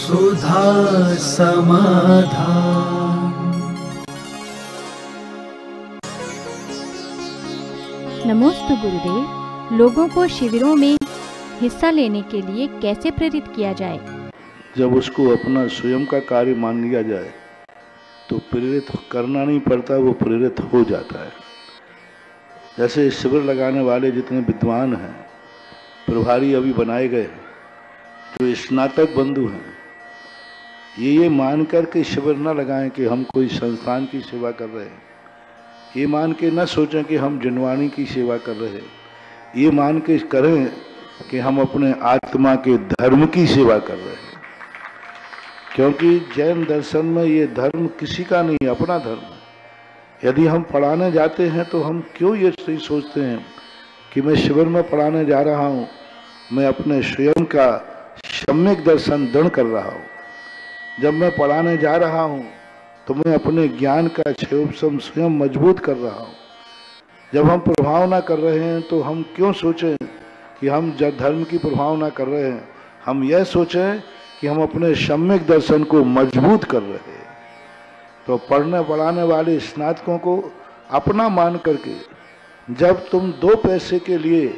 सुधा समाधान। नमोस्तु गुरुदेव, लोगों को शिविरों में हिस्सा लेने के लिए कैसे प्रेरित किया जाए? जब उसको अपना स्वयं का कार्य मान लिया जाए तो प्रेरित करना नहीं पड़ता, वो प्रेरित हो जाता है। जैसे शिविर लगाने वाले जितने विद्वान हैं, प्रभारी अभी बनाए गए हैं, जो स्नातक बंधु हैं, ये मान कर के शिविर न लगाएं कि हम कोई संस्थान की सेवा कर रहे हैं। ये मान के न सोचें कि हम जिनवाणी की सेवा कर रहे हैं। ये मान के करें कि हम अपने आत्मा के धर्म की सेवा कर रहे हैं। क्योंकि जैन दर्शन में ये धर्म किसी का नहीं, अपना धर्म है। यदि हम पढ़ाने जाते हैं तो हम क्यों ये सही सोचते हैं कि मैं शिविर में पढ़ाने जा रहा हूँ, मैं अपने स्वयं का सम्यक दर्शन दृढ़ कर रहा हूँ। जब मैं पढ़ाने जा रहा हूँ तो मैं अपने ज्ञान का क्षयोपशम स्वयं मजबूत कर रहा हूँ। जब हम प्रभावना कर रहे हैं तो हम क्यों सोचें कि हम जब धर्म की प्रभावना कर रहे हैं, हम यह सोचें कि हम अपने सम्यक दर्शन को मजबूत कर रहे हैं। तो पढ़ने पढ़ाने वाले स्नातकों को अपना मान करके, जब तुम 2 पैसे के लिए,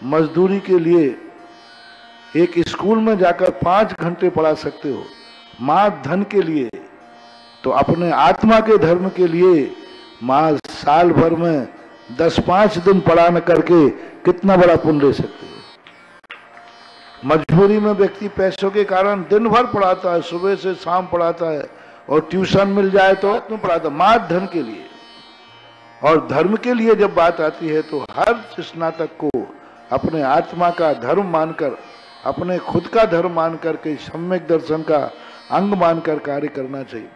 मजदूरी के लिए एक स्कूल में जाकर 5 घंटे पढ़ा सकते हो, माँ धन के लिए, तो अपने आत्मा के धर्म के लिए माँ साल भर में 10-5 दिन पढ़ाने करके कितना बड़ा पुण्य ले सकते हो। मजबूरी में व्यक्ति पैसों के कारण दिन भर पढ़ाता है, सुबह से शाम पढ़ाता है, और ट्यूशन मिल जाए तो क्यों पढ़ाता, माँ धन के लिए। और धर्म के लिए जब बात आती है तो हर स्नातक को अपने आत्मा का धर्म मानकर, अपने खुद का धर्म मानकर के सम्यक दर्शन का अंग मानकर कार्य करना चाहिए।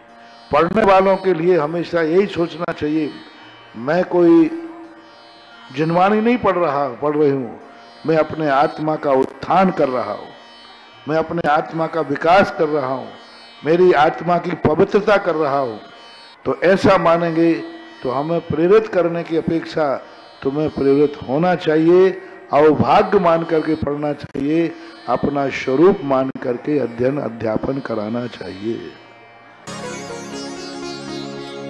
पढ़ने वालों के लिए हमेशा यही सोचना चाहिए, मैं कोई जिनवाणी नहीं पढ़ रही हूँ, मैं अपने आत्मा का उत्थान कर रहा हूँ, मैं अपने आत्मा का विकास कर रहा हूँ, मेरी आत्मा की पवित्रता कर रहा हूँ। तो ऐसा मानेंगे तो हमें प्रेरित करने की अपेक्षा तुम्हें प्रेरित होना चाहिए, अवभाग्य मान करके पढ़ना चाहिए, अपना स्वरूप मान करके अध्ययन अध्यापन कराना चाहिए।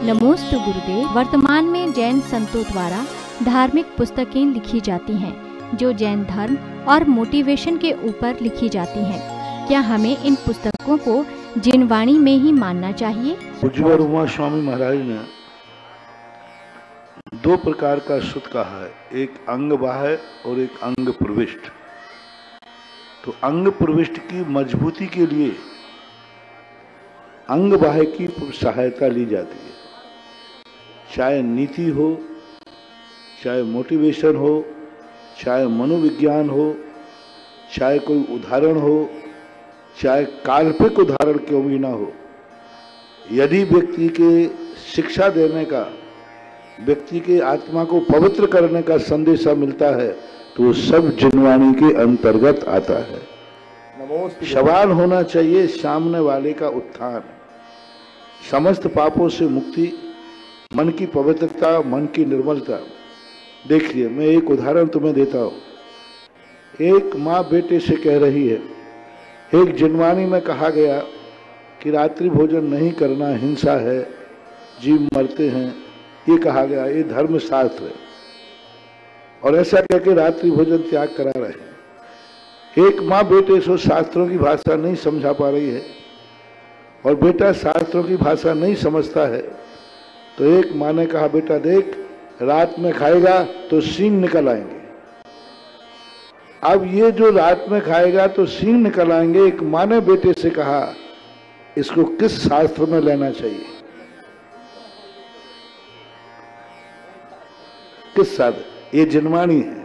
नमोस्तु गुरुदेव, वर्तमान में जैन संतों द्वारा धार्मिक पुस्तकें लिखी जाती हैं जो जैन धर्म और मोटिवेशन के ऊपर लिखी जाती हैं। क्या हमें इन पुस्तकों को जिनवाणी में ही मानना चाहिए? पूज्य उमा स्वामी महाराज ने 2 प्रकार का सूत्र कहा है, एक अंग बाह्य और एक अंग प्रविष्ट। तो अंग प्रविष्ट की मजबूती के लिए अंग बाह्य की सहायता ली जाती है, चाहे नीति हो, चाहे मोटिवेशन हो, चाहे मनोविज्ञान हो, चाहे कोई उदाहरण हो, चाहे काल्पनिक उदाहरण क्यों भी ना हो। यदि व्यक्ति के शिक्षा देने का, व्यक्ति के आत्मा को पवित्र करने का संदेशा मिलता है तो सब जिनवाणी के अंतर्गत आता है। सवाल होना चाहिए सामने वाले का उत्थान, समस्त पापों से मुक्ति, मन की पवित्रता, मन की निर्मलता। देखिए, मैं एक उदाहरण तुम्हें देता हूँ। एक माँ बेटे से कह रही है, एक जिनवाणी में कहा गया कि रात्रि भोजन नहीं करना हिंसा है, जीव मरते हैं, ये कहा गया, ये धर्म शास्त्र है। और ऐसा कह के रात्रि भोजन त्याग करा रहे हैं। एक माँ बेटे से शास्त्रों की भाषा नहीं समझा पा रही है और बेटा शास्त्रों की भाषा नहीं समझता है। तो एक माँ ने कहा, बेटा देख, रात में खाएगा तो सींग निकल आएंगे। अब ये जो रात में खाएगा तो सींग निकल आएंगे, एक माँ ने बेटे से कहा, इसको किस शास्त्र में लेना चाहिए? किस शास्त्र? ये जिनवाणी है।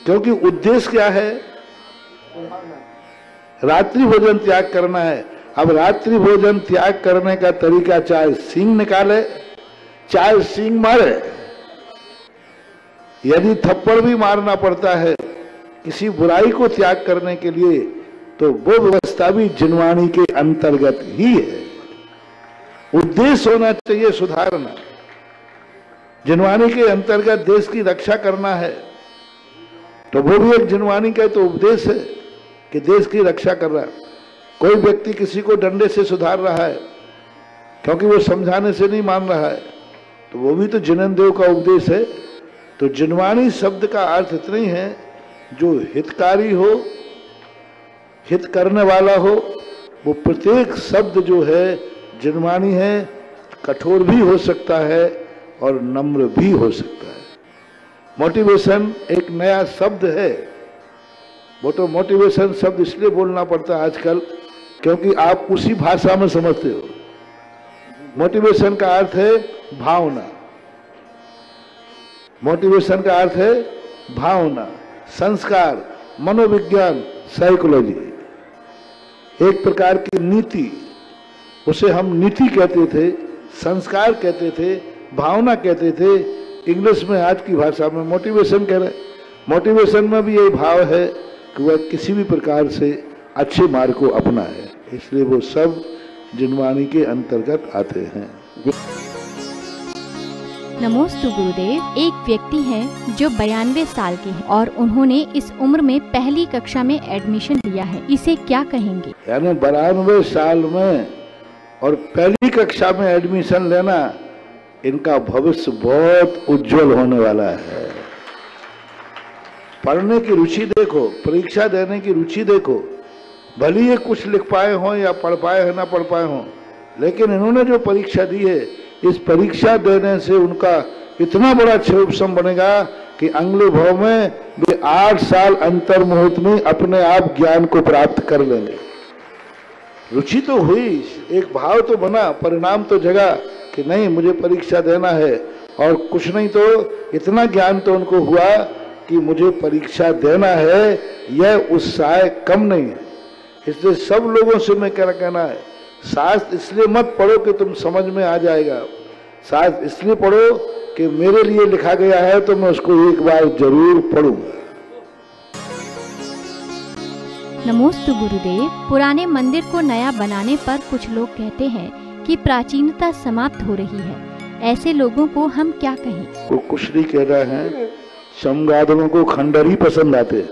क्योंकि उद्देश्य क्या है? रात्रि भोजन त्याग करना है। अब रात्रि भोजन त्याग करने का तरीका चाहे सींग निकाले, चाहे सींग मारे। यदि थप्पड़ भी मारना पड़ता है किसी बुराई को त्याग करने के लिए, तो वो व्यवस्था भी जिनवाणी के अंतर्गत ही है। उद्देश्य होना चाहिए सुधारना। जिनवाणी के अंतर्गत देश की रक्षा करना है, तो वो भी एक जिनवाणी का तो उपदेश है कि देश की रक्षा कर रहा है। कोई व्यक्ति किसी को डंडे से सुधार रहा है क्योंकि वो समझाने से नहीं मान रहा है, तो वो भी तो जिनेंद्रियों का उपदेश है। तो जिनवाणी शब्द का अर्थ इतना ही है जो हितकारी हो, हित करने वाला हो। वो प्रत्येक शब्द जो है जिनवाणी है, कठोर भी हो सकता है और नम्र भी हो सकता है। मोटिवेशन एक नया शब्द है। वो तो मोटिवेशन शब्द इसलिए बोलना पड़ता है आजकल क्योंकि आप उसी भाषा में समझते हो। मोटिवेशन का अर्थ है भावना। मोटिवेशन का अर्थ है भावना, संस्कार, मनोविज्ञान, साइकोलॉजी, एक प्रकार की नीति। उसे हम नीति कहते थे, संस्कार कहते थे, भावना कहते थे। इंग्लिश में आज की भाषा में मोटिवेशन कह रहे हैं। मोटिवेशन में भी यही भाव है कि वह किसी भी प्रकार से अच्छे मार्ग को अपनाए, इसलिए वो सब जिनवाणी के अंतर्गत आते हैं। नमोस्तु गुरुदेव। एक व्यक्ति हैं जो 92 साल के हैं और उन्होंने इस उम्र में पहली कक्षा में एडमिशन लिया है, इसे क्या कहेंगे? यानी 92 साल में और पहली कक्षा में एडमिशन लेना, इनका भविष्य बहुत उज्जवल होने वाला है। पढ़ने की रुचि देखो, परीक्षा देने की रुचि देखो। भले ये कुछ लिख पाए हों या पढ़ पाए हैं ना पढ़ पाए हों, लेकिन इन्होंने जो परीक्षा दी है, इस परीक्षा देने से उनका इतना बड़ा क्षोभसम बनेगा कि अगले भाव में वे 8 साल अंतर मुहूर्त में अपने आप ज्ञान को प्राप्त कर लेंगे। रुचि तो हुई, एक भाव तो बना, परिणाम तो जगा कि नहीं मुझे परीक्षा देना है, और कुछ नहीं तो इतना ज्ञान तो उनको हुआ कि मुझे परीक्षा देना है। यह उत्साह कम नहीं है। इसलिए सब लोगों से मैं कहना है, शास्त्र इसलिए मत पढ़ो कि तुम समझ में आ जाएगा, शास्त्र इसलिए पढ़ो कि मेरे लिए लिखा गया है तो मैं उसको एक बार जरूर पढ़ूंगा। नमोस्तु गुरुदेव। पुराने मंदिर को नया बनाने पर कुछ लोग कहते हैं कि प्राचीनता समाप्त हो रही है, ऐसे लोगों को हम क्या कहें? वो कुछ नहीं कह रहे हैं, चमगादड़ों को खंडर ही पसंद आते।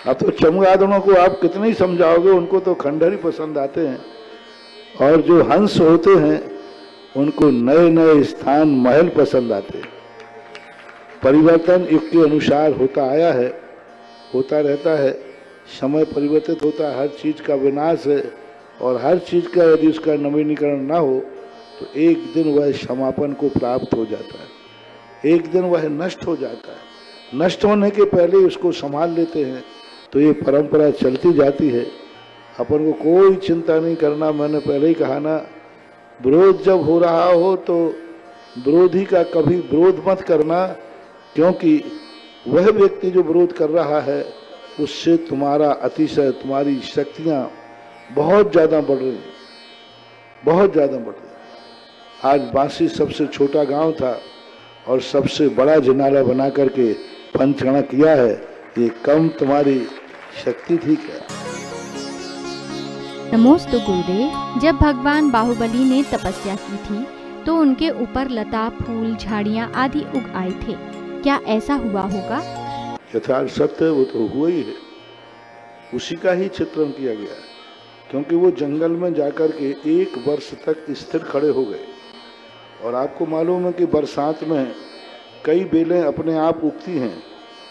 अब तो चमगादड़ों को आप कितने ही समझाओगे, उनको तो खंडर ही पसंद आते हैं। और जो हंस होते हैं उनको नए नए स्थान, महल पसंद आते हैं। परिवर्तन युग के अनुसार होता आया है, होता रहता है। समय परिवर्तित होता है, हर चीज का विनाश है, और हर चीज का यदि उसका नवीनीकरण ना हो तो एक दिन वह समापन को प्राप्त हो जाता है, एक दिन वह नष्ट हो जाता है। नष्ट होने के पहले उसको संभाल लेते हैं तो ये परंपरा चलती जाती है। अपन को कोई चिंता नहीं करना। मैंने पहले ही कहा ना, विरोध जब हो रहा हो तो विरोधी का कभी विरोध मत करना, क्योंकि वह व्यक्ति जो विरोध कर रहा है उससे तुम्हारा अतिशय, तुम्हारी शक्तियां बहुत ज़्यादा बढ़ रही हैं, बहुत ज़्यादा बढ़ रही हैं। आज बांसी सबसे छोटा गांव था और सबसे बड़ा जिनाला बना करके पंचगणा किया है। ये कम तुम्हारी शक्ति थी क्या? नमोस्तु गुरुदेव। जब भगवान बाहुबली ने तपस्या की थी तो उनके ऊपर लता, फूल, झाड़ियाँ आदि उग आए थे, क्या ऐसा हुआ होगा? यथार्थ सत्य वो तो हुआ ही है, उसी का ही चित्रण किया गया है। क्योंकि वो जंगल में जाकर के 1 वर्ष तक स्थिर खड़े हो गए। और आपको मालूम है कि बरसात में कई बेलें अपने आप उगती हैं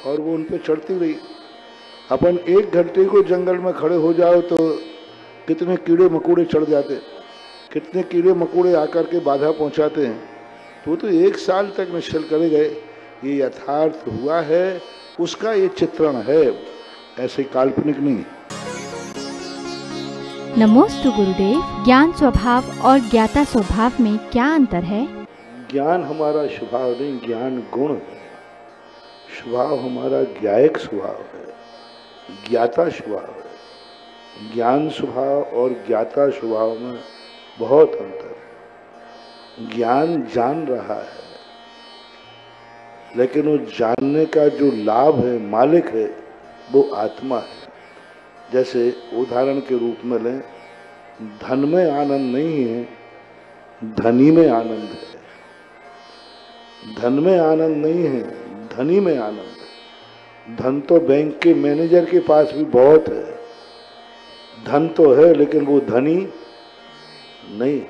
और वो उन पर चढ़ती रही। अपन 1 घंटे को जंगल में खड़े हो जाओ तो कितने कीड़े मकोड़े चढ़ जाते, कितने कीड़े मकोड़े आकर के बाधा पहुंचाते हैं। तो वो तो 1 साल तक निश्चल करे गए। ये यथार्थ हुआ है, उसका ये चित्रण है, ऐसे काल्पनिक नहीं। नमोस्तु गुरुदेव। ज्ञान स्वभाव और ज्ञाता स्वभाव में क्या अंतर है? ज्ञान हमारा स्वभाव नहीं, ज्ञान गुण है। स्वभाव हमारा ज्ञायक स्वभाव है, ज्ञाता स्वभाव है। ज्ञान स्वभाव और ज्ञाता स्वभाव में बहुत अंतर है। ज्ञान जान रहा है, लेकिन वो जानने का जो लाभ है, मालिक है, वो आत्मा है। जैसे उदाहरण के रूप में लें, धन में आनंद नहीं है, धनी में आनंद है। धन में आनंद नहीं है, धनी में आनंद है। धन तो बैंक के मैनेजर के पास भी बहुत है, धन तो है लेकिन वो धनी नहीं।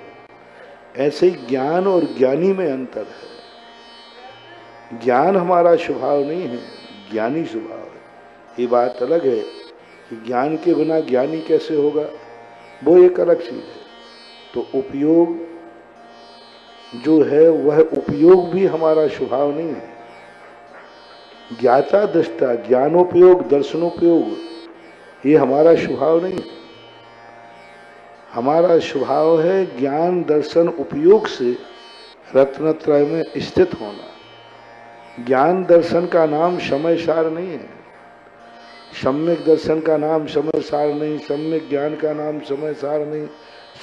ऐसे ही ज्ञान और ज्ञानी में अंतर है। ज्ञान हमारा स्वभाव नहीं है, ज्ञानी स्वभाव है। ये बात अलग है कि ज्ञान के बिना ज्ञानी कैसे होगा, वो एक अलग चीज है। तो उपयोग जो है वह उपयोग भी हमारा स्वभाव नहीं है। ज्ञाता दृष्टा, ज्ञानोपयोग, दर्शनोपयोग, ये हमारा स्वभाव नहीं है। हमारा स्वभाव है ज्ञान दर्शन उपयोग से रत्नत्रय में स्थित होना। ज्ञान दर्शन का नाम समय सार नहीं है, सम्यक दर्शन का नाम समय सार नहीं, सम्यक ज्ञान का नाम समय सार नहीं,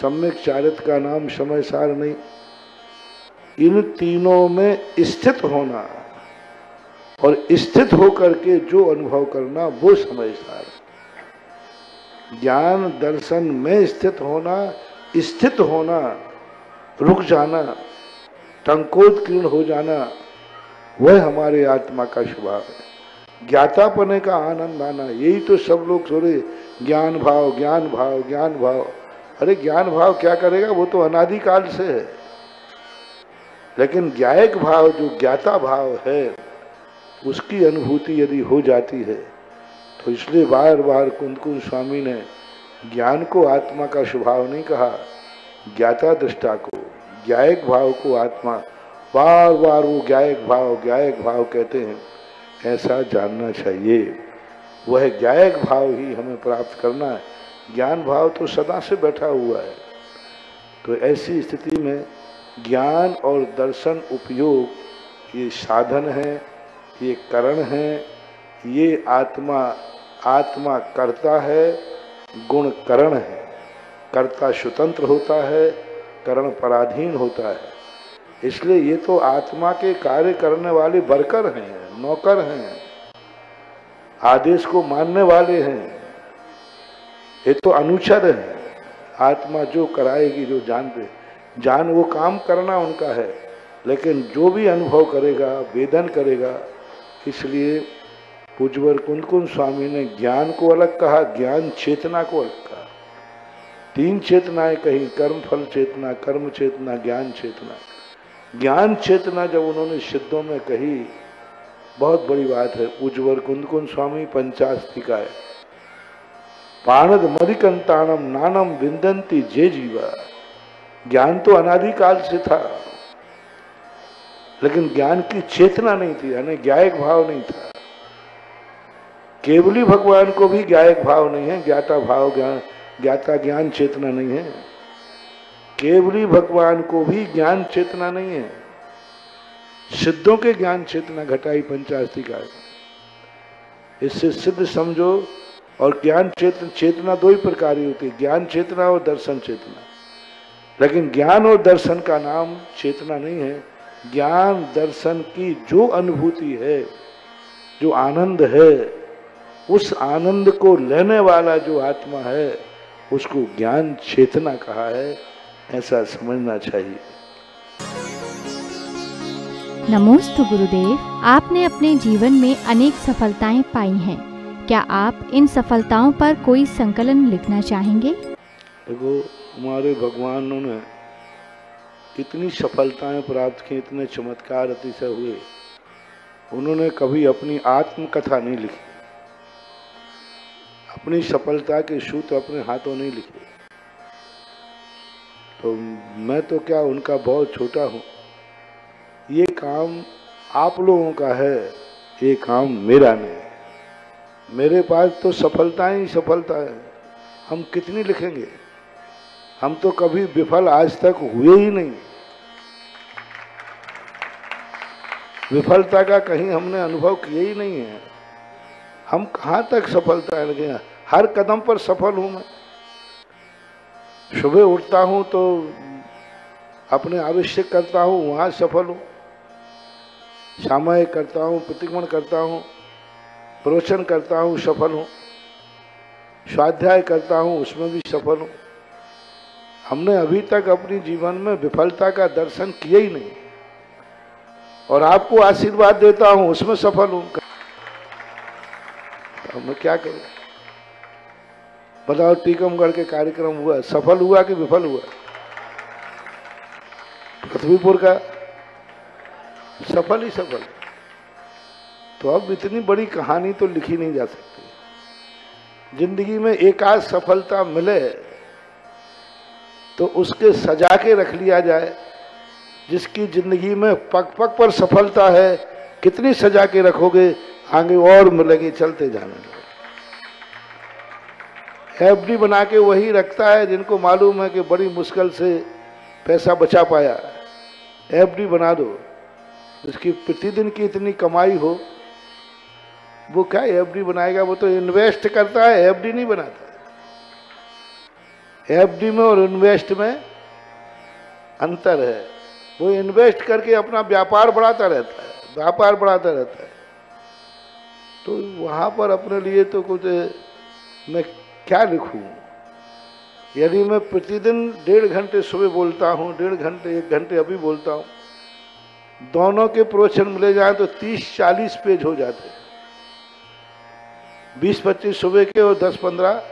सम्यक चारित्र का नाम समय सार नहीं। इन तीनों में स्थित होना और स्थित होकर के जो अनुभव करना वो समय सार है। ज्ञान दर्शन में स्थित होना, रुक जाना, टंकोत्कीर्ण हो जाना, वह हमारे आत्मा का स्वभाव है। ज्ञातापने का आनंद आना, यही तो सब लोग थोड़े ज्ञान भाव ज्ञान भाव ज्ञान भाव। अरे ज्ञान भाव क्या करेगा, वो तो अनादिकाल से है। लेकिन ज्ञायक भाव, जो ज्ञाता भाव है, उसकी अनुभूति यदि हो जाती है तो इसलिए बार बार कुंद स्वामी ने ज्ञान को आत्मा का स्वभाव नहीं कहा, ज्ञाता दृष्टा को, ज्ञायक भाव को आत्मा, बार बार वो ज्ञायक भाव कहते हैं। ऐसा जानना चाहिए, वह ज्ञायक भाव ही हमें प्राप्त करना है। ज्ञान भाव तो सदा से बैठा हुआ है। तो ऐसी स्थिति में ज्ञान और दर्शन उपयोग ये साधन है, ये करण है, ये आत्मा कर्ता है, गुण करण है। कर्ता स्वतंत्र होता है, करण पराधीन होता है। इसलिए ये तो आत्मा के कार्य करने वाले वर्कर हैं, नौकर हैं, आदेश को मानने वाले हैं। ये तो अनुचर है। आत्मा जो कराएगी, जो जान वो काम करना उनका है, लेकिन जो भी अनुभव करेगा, वेदन करेगा। इसलिए पूज्यवर कुंद स्वामी ने ज्ञान को अलग कहा, ज्ञान चेतना को अलग कहा। तीन चेतनाएं कही, कर्म फल चेतना, कर्म चेतना, ज्ञान चेतना। ज्ञान चेतना जब उन्होंने सिद्धों में कही, बहुत बड़ी बात है। पूज्यवर कुंद स्वामी पंचास्तिका है। पाणद मरिकंताणम नानम विंदंती जे जीवा। ज्ञान तो अनादिकाल से था, लेकिन ज्ञान की चेतना नहीं थी, यानी ज्ञायक भाव नहीं था। केवली भगवान को भी ज्ञायक भाव नहीं है, ज्ञाता ज्ञान चेतना नहीं है। केवली भगवान को भी ज्ञान चेतना नहीं है। सिद्धों के ज्ञान चेतना घटाई पंचास्तिका। इससे सिद्ध समझो। और ज्ञान चेतना दो ही प्रकार की होती है, ज्ञान चेतना और दर्शन चेतना। लेकिन ज्ञान और दर्शन का नाम चेतना नहीं है। ज्ञान दर्शन की जो अनुभूति है, जो आनंद है, उस आनंद को लेने वाला जो आत्मा है, उसको ज्ञान चेतना कहा है। ऐसा समझना चाहिए। नमोस्तु गुरुदेव, आपने अपने जीवन में अनेक सफलताएं पाई हैं। क्या आप इन सफलताओं पर कोई संकलन लिखना चाहेंगे? देखो, हमारे भगवानों ने इतनी सफलताएं प्राप्त की, इतने चमत्कार अतिशय हुए, उन्होंने कभी अपनी आत्मकथा नहीं लिखी। अपनी सफलता के सूत्र अपने हाथों नहीं लिखे। तो मैं तो क्या, उनका बहुत छोटा हूँ। ये काम आप लोगों का है, ये काम मेरा नहीं। मेरे पास तो सफलताएं ही सफलता है। हम कितनी लिखेंगे? हम तो कभी विफल आज तक हुए ही नहीं। विफलता का कहीं हमने अनुभव किया ही नहीं है। हम कहाँ तक सफलता लगे? हर कदम पर सफल हूं मैं। सुबह उठता हूं तो अपने आवश्यक करता हूं, वहां सफल हूं। सामायिक करता हूं, प्रतिक्रमण करता हूं, प्रवचन करता हूं, सफल हूं। स्वाध्याय करता हूं, उसमें भी सफल हूं। हमने अभी तक अपनी जीवन में विफलता का दर्शन किया ही नहीं। और आपको आशीर्वाद देता हूं, उसमें सफल हूं। अब मैं क्या करूं? बताओ, टीकमगढ़ के कार्यक्रम हुआ, सफल हुआ कि विफल हुआ? पृथ्वीपुर का सफल ही सफल। तो अब इतनी बड़ी कहानी तो लिखी नहीं जा सकती। जिंदगी में एक आध सफलता मिले तो उसके सजा के रख लिया जाए। जिसकी जिंदगी में पग पग पर सफलता है, कितनी सजा के रखोगे, आगे और मिलेगी, चलते जाने दो। एफडी बना के वही रखता है जिनको मालूम है कि बड़ी मुश्किल से पैसा बचा पाया। एफडी बना दो, जिसकी प्रतिदिन की इतनी कमाई हो, वो क्या एफडी बनाएगा? वो तो इन्वेस्ट करता है, एफडी नहीं बनाता। एफडी में और इन्वेस्ट में अंतर है। वो इन्वेस्ट करके अपना व्यापार बढ़ाता रहता है, व्यापार बढ़ाता रहता है। तो वहाँ पर अपने लिए तो कुछ मैं क्या लिखूं? यदि मैं प्रतिदिन 1.5 घंटे सुबह बोलता हूँ, 1.5 घंटे 1 घंटे अभी बोलता हूँ, दोनों के प्रवचन मिले जाए तो 30-40 पेज हो जाते। 20-25 सुबह के और 10-15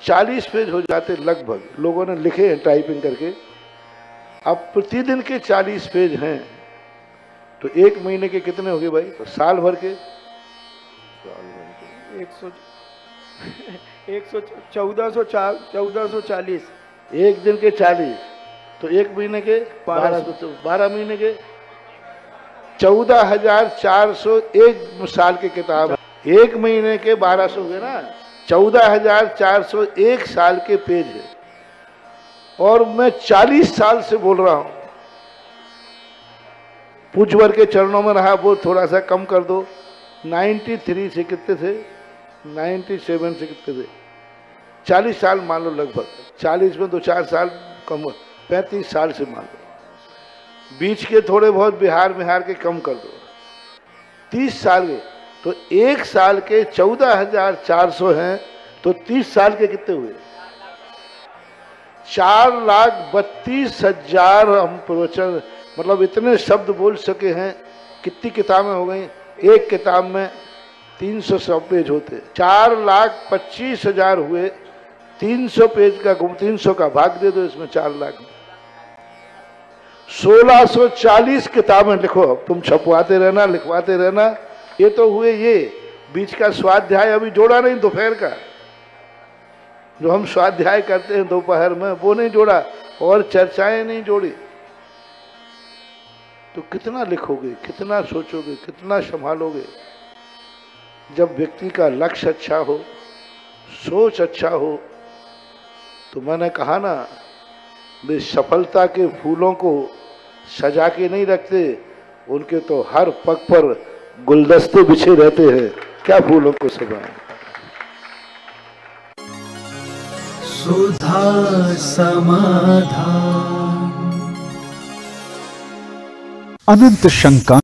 40 पेज हो जाते लगभग। लोगों ने लिखे हैं टाइपिंग करके। अब प्रतिदिन के 40 पेज हैं तो 1 महीने के कितने हो गए भाई? तो साल भर के 1440। एक दिन के 40 तो 1 महीने के 12 महीने के 14,400 एक साल की किताब है। 1 महीने के 1200 हुए ना, 14,401 साल के पेज है। और मैं 40 साल से बोल रहा हूं। पूजवर के चरणों में रहा, वो थोड़ा सा कम कर दो। 93 से कितने थे, 97 से कितने थे, 40 साल मान लो लगभग। 40 में 2-4 साल कम, 35 साल से मान लो। बीच के थोड़े बहुत बिहार के कम कर दो, 30 साल के। तो 1 साल के 14,400 हैं, तो 30 साल के कितने हुए? 4,32,000 हम प्रवचन, मतलब इतने शब्द बोल सके हैं। कितनी किताबें हो गई? एक किताब में 300 पेज होते, 4,25,000 हुए। 300 पेज का 300 का भाग दे दो इसमें 4 लाख, 1640 किताबें लिखो। अब तुम छपवाते रहना, लिखवाते रहना। ये तो हुए ये बीच का स्वाध्याय, अभी जोड़ा नहीं दोपहर का, जो हम स्वाध्याय करते हैं दोपहर में, वो नहीं जोड़ा, और चर्चाएं नहीं जोड़ी। तो कितना लिखोगे, कितना सोचोगे, कितना संभालोगे? जब व्यक्ति का लक्ष्य अच्छा हो, सोच अच्छा हो, तो मैंने कहा ना, वे सफलता के फूलों को सजा के नहीं रखते, उनके तो हर पग पर गुलदस्ते बिछे रहते हैं। क्या फूलों को सजाएं? सुधा समाधान। अनंत शंका